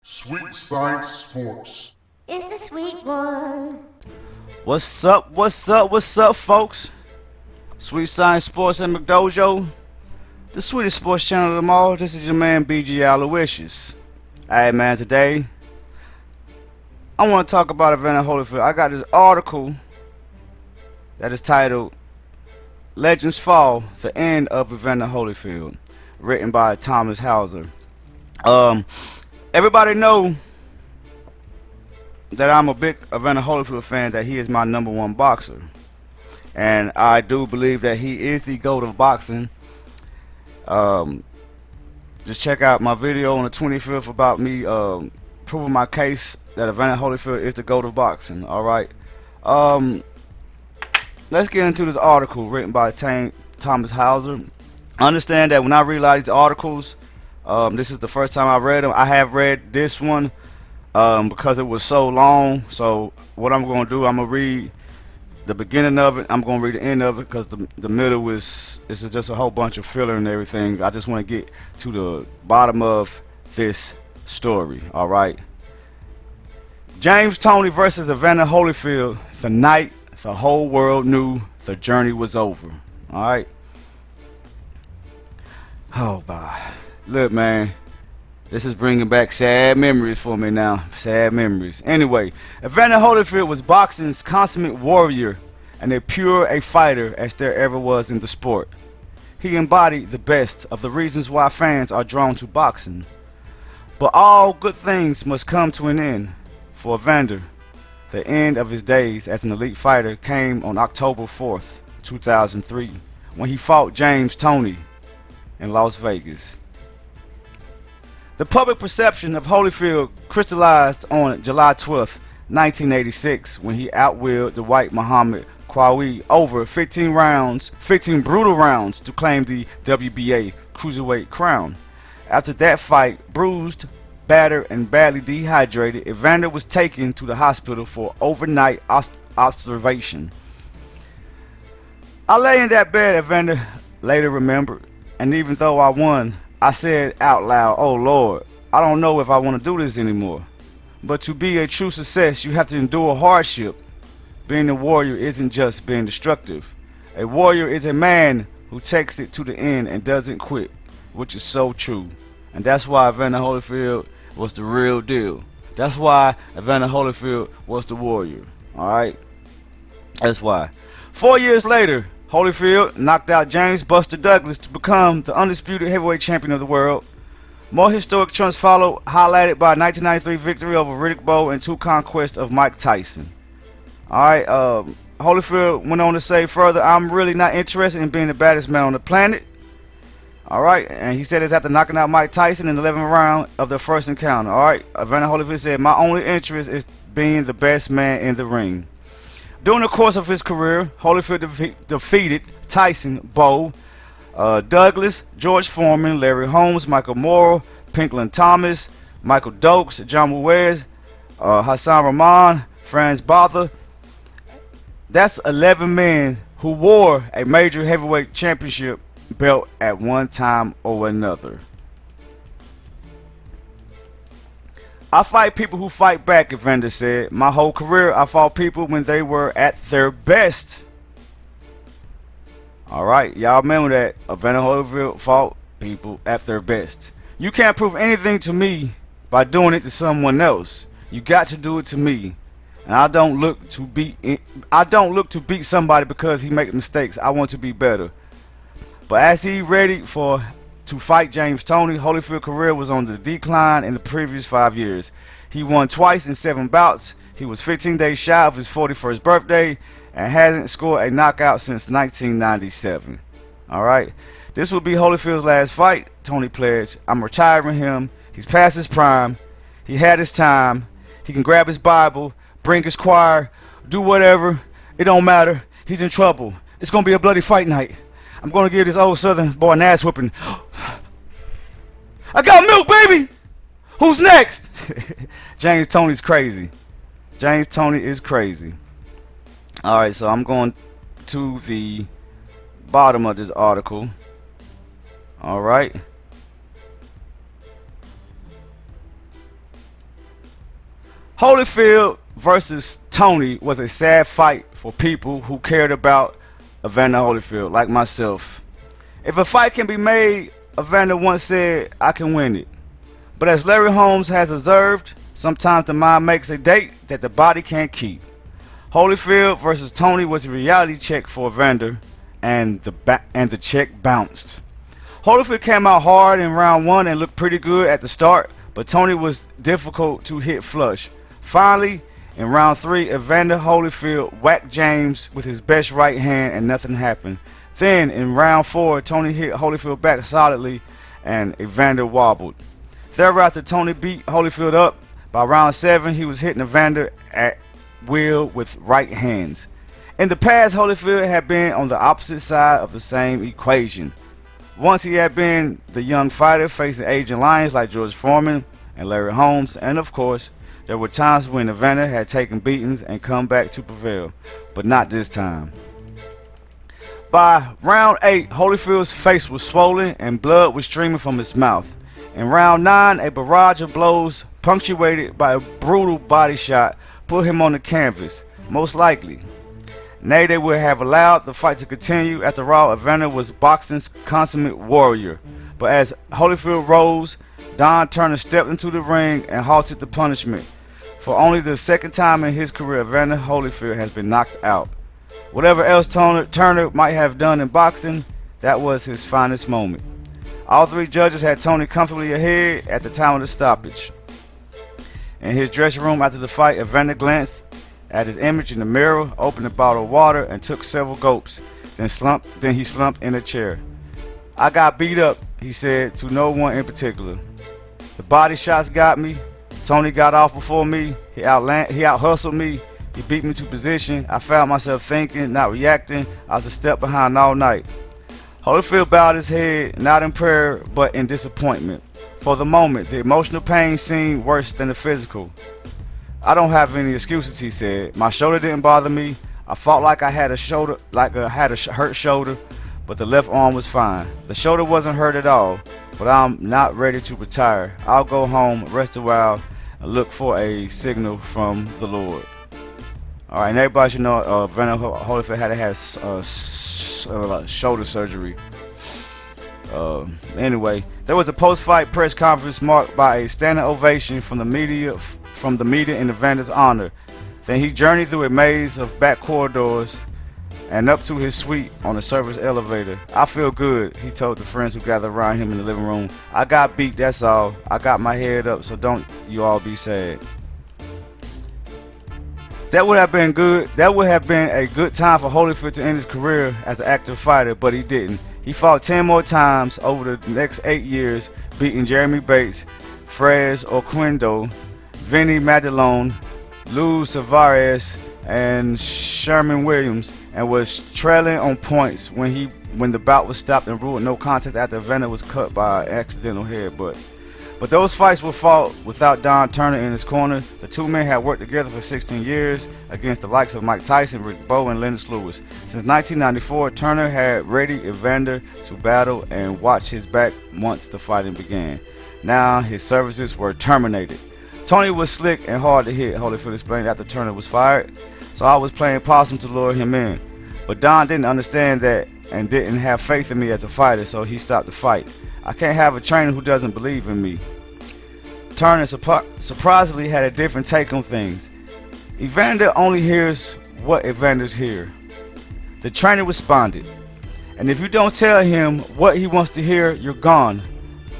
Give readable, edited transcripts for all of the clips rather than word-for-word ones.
Sweet Science Sports. It's the sweet one. What's up, folks? Sweet Science Sports and McDojo, the sweetest sports channel of them all. This is your man BG Aloysius. Alright, man, today I want to talk about Evander Holyfield. I got this article that is titled Legends Fall, The End of Evander Holyfield, written by Thomas Hauser. Everybody know that I'm a big Evander Holyfield fan, that he is my #1 boxer. And I do believe that he is the GOAT of boxing. Just check out my video on the 25th about me proving my case that Evander Holyfield is the GOAT of boxing. Alright. Let's get into this article written by Thomas Hauser. Understand that when I read a lot of these articles, this is the first time I read them. I have read this one because it was so long. So what I'm going to do, I'm going to read the beginning of it. I'm going to read the end of it because the middle is just a whole bunch of filler and everything. I just want to get to the bottom of this story. All right. James Toney versus Evander Holyfield. The night the whole world knew the journey was over. All right. Oh, boy. Look, man, this is bringing back sad memories for me now. Sad memories. Anyway, Evander Holyfield was boxing's consummate warrior and as pure a fighter as there ever was in the sport. He embodied the best of the reasons why fans are drawn to boxing. But all good things must come to an end. For Evander, the end of his days as an elite fighter came on October 4th, 2003, when he fought James Toney in Las Vegas. The public perception of Holyfield crystallized on July 12, 1986, when he outwilled the white Muhammad Qawi over 15 brutal rounds to claim the WBA cruiserweight crown. After that fight, bruised, battered, and badly dehydrated, Evander was taken to the hospital for overnight observation. I lay in that bed, Evander later remembered, and even though I won, I said out loud, "Oh Lord, I don't know if I want to do this anymore." But to be a true success, you have to endure hardship. Being a warrior isn't just being destructive. A warrior is a man who takes it to the end and doesn't quit, which is so true. And that's why Evander Holyfield was the real deal. That's why Evander Holyfield was the warrior. Alright? That's why. 4 years later, Holyfield knocked out James Buster Douglas to become the undisputed heavyweight champion of the world. More historic trumps followed, highlighted by a 1993 victory over Riddick Bowe and 2 conquests of Mike Tyson. Alright, Holyfield went on to say further, "I'm really not interested in being the baddest man on the planet." Alright, and he said this after knocking out Mike Tyson in the 11th round of their first encounter. Alright, Evander Holyfield said, "My only interest is being the best man in the ring." During the course of his career, Holyfield defeated Tyson, Bowe, Douglas, George Foreman, Larry Holmes, Michael Morrow, Pinklon Thomas, Michael Dokes, John Muez, Hassan Rahman, Franz Botha. That's 11 men who wore a major heavyweight championship belt at one time or another. "I fight people who fight back," Evander said. "My whole career, I fought people when they were at their best." Alright, y'all remember that. Evander Holyfield fought people at their best. You can't prove anything to me by doing it to someone else. You got to do it to me. And I don't look to beat somebody because he makes mistakes. I want to be better. But as he ready to fight James Toney, Holyfield's career was on the decline in the previous 5 years. He won twice in 7 bouts. He was 15 days shy of his 41st birthday and hasn't scored a knockout since 1997. Alright, this will be Holyfield's last fight, Toney pledged. "I'm retiring him. He's past his prime. He had his time. He can grab his Bible, bring his choir, do whatever. It don't matter. He's in trouble. It's going to be a bloody fight night. I'm going to give this old Southern boy an ass whooping. I got milk, baby! Who's next?" James Toney's crazy. James Toney is crazy. Alright, so I'm going to the bottom of this article. Alright. Holyfield versus Toney was a sad fight for people who cared about Evander Holyfield, like myself. If a fight can be made, Evander once said, I can win it. But as Larry Holmes has observed, sometimes the mind makes a date that the body can't keep. Holyfield versus Toney was a reality check for Evander, and the check bounced. Holyfield came out hard in round 1 and looked pretty good at the start, but Toney was difficult to hit flush. Finally, in round 3, Evander Holyfield whacked James with his best right hand and nothing happened. Then, in round 4, Toney hit Holyfield back solidly and Evander wobbled. Thereafter, Toney beat Holyfield up. By round 7, he was hitting Evander at will with right hands. In the past, Holyfield had been on the opposite side of the same equation. Once he had been the young fighter facing aging lions like George Foreman and Larry Holmes, and of course, there were times when Evander had taken beatings and come back to prevail, but not this time. By round 8, Holyfield's face was swollen and blood was streaming from his mouth. In round 9, a barrage of blows punctuated by a brutal body shot put him on the canvas, most likely. Nay, they would have allowed the fight to continue. After all, Evander was boxing's consummate warrior. But as Holyfield rose, Don Turner stepped into the ring and halted the punishment. For only the second time in his career, Evander Holyfield has been knocked out. Whatever else Turner might have done in boxing, that was his finest moment. All 3 judges had Toney comfortably ahead at the time of the stoppage. In his dressing room after the fight, Evander glanced at his image in the mirror, opened a bottle of water, and took several gulps. Then he slumped in a chair. I got beat up, he said, to no one in particular. The body shots got me. Toney got off before me. He out-hustled me. He beat me to position. I found myself thinking, not reacting. I was a step behind all night. Holyfield bowed his head, not in prayer, but in disappointment. For the moment, the emotional pain seemed worse than the physical. I don't have any excuses, he said. My shoulder didn't bother me. I felt like I had a hurt shoulder, but the left arm was fine. The shoulder wasn't hurt at all, but I'm not ready to retire. I'll go home, rest a while, and look for a signal from the Lord. All right, and everybody should know Evander Holyfield had to have shoulder surgery. Anyway, there was a post-fight press conference marked by a standing ovation from the media in Evander's honor. Then he journeyed through a maze of back corridors and up to his suite on the service elevator. I feel good, he told the friends who gathered around him in the living room. I got beat, that's all. I got my head up, so don't you all be sad. That would have been good. That would have been a good time for Holyfield to end his career as an active fighter, but he didn't. He fought 10 more times over the next 8 years, beating Jeremy Bates, Frez Oquendo, Vinny Madelon, Lou Tavares, and Sherman Williams, and was trailing on points when the bout was stopped and ruled no contest after Evander was cut by an accidental headbutt. But those fights were fought without Don Turner in his corner. The 2 men had worked together for 16 years against the likes of Mike Tyson, Rick Bowe, and Lennox Lewis. Since 1994, Turner had ready Evander to battle and watch his back once the fighting began. Now his services were terminated. Toney was slick and hard to hit, Holyfield explained after Turner was fired. So I was playing possum to lure him in. But Don didn't understand that and didn't have faith in me as a fighter, so he stopped the fight. I can't have a trainer who doesn't believe in me. Turner surprisingly had a different take on things. Evander only hears what Evanders hear. The trainer responded, and if you don't tell him what he wants to hear, you're gone.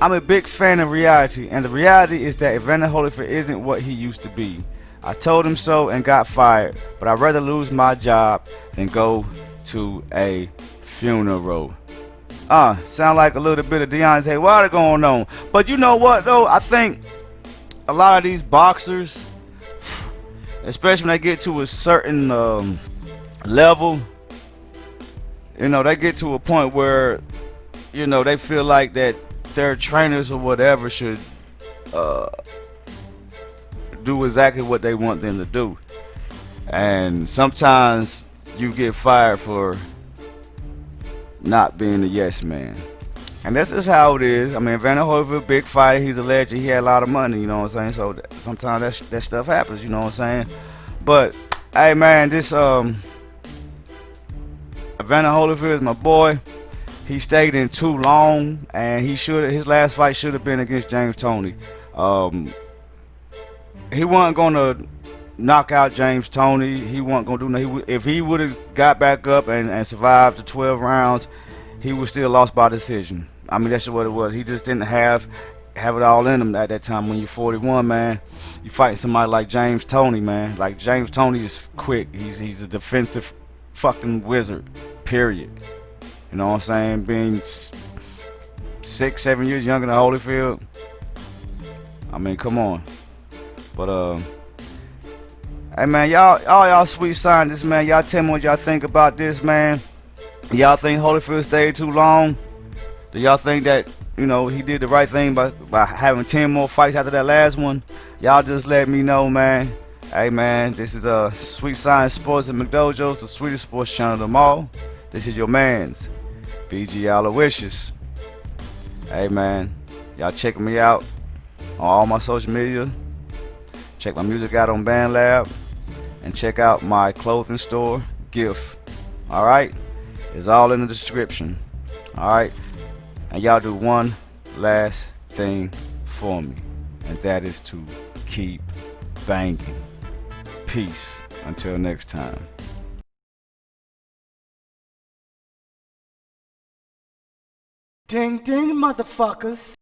I'm a big fan of reality, and the reality is that Evander Holyfield isn't what he used to be. I told him so and got fired, but I'd rather lose my job than go to a funeral. Sound like a little bit of Deontay Wilder going on. But you know what though? I think a lot of these boxers, especially when they get to a certain level, they get to a point where, they feel like that their trainers or whatever should do exactly what they want them to do. And sometimes you get fired for not being a yes man. And that's just how it is. I mean, Evander Holyfield, big fighter, he's a legend, he had a lot of money, you know what I'm saying? So sometimes that stuff happens, you know what I'm saying? But, hey man, this Evander Holyfield is my boy. He stayed in too long, and his last fight should have been against James Toney. He wasn't gonna knock out James Toney. He wasn't gonna do nothing. If he would have got back up and survived the 12 rounds, he was still lost by decision. I mean, that's what it was. He just didn't have it all in him at that time. When you're 41, man, you fighting somebody like James Toney, man. Like, James Toney is quick. He's a defensive fucking wizard. Period. You know what I'm saying? Being 6-7 years younger than Holyfield. I mean, come on. But hey man, y'all sweet scientists, man. Y'all tell me what y'all think about this, man. Y'all think Holyfield stayed too long? Do y'all think that, you know, he did the right thing by having 10 more fights after that last one? Y'all just let me know, man. Hey man, this is Sweet Science Sports at McDojos, the sweetest sports channel of them all. This is your man's BG Aloysius. Hey man, y'all check me out on all my social media. Check my music out on BandLab, and check out my clothing store, GIF. Alright? It's all in the description. Alright? And y'all do one last thing for me, and that is to keep banging. Peace. Until next time. Ding ding, motherfuckers.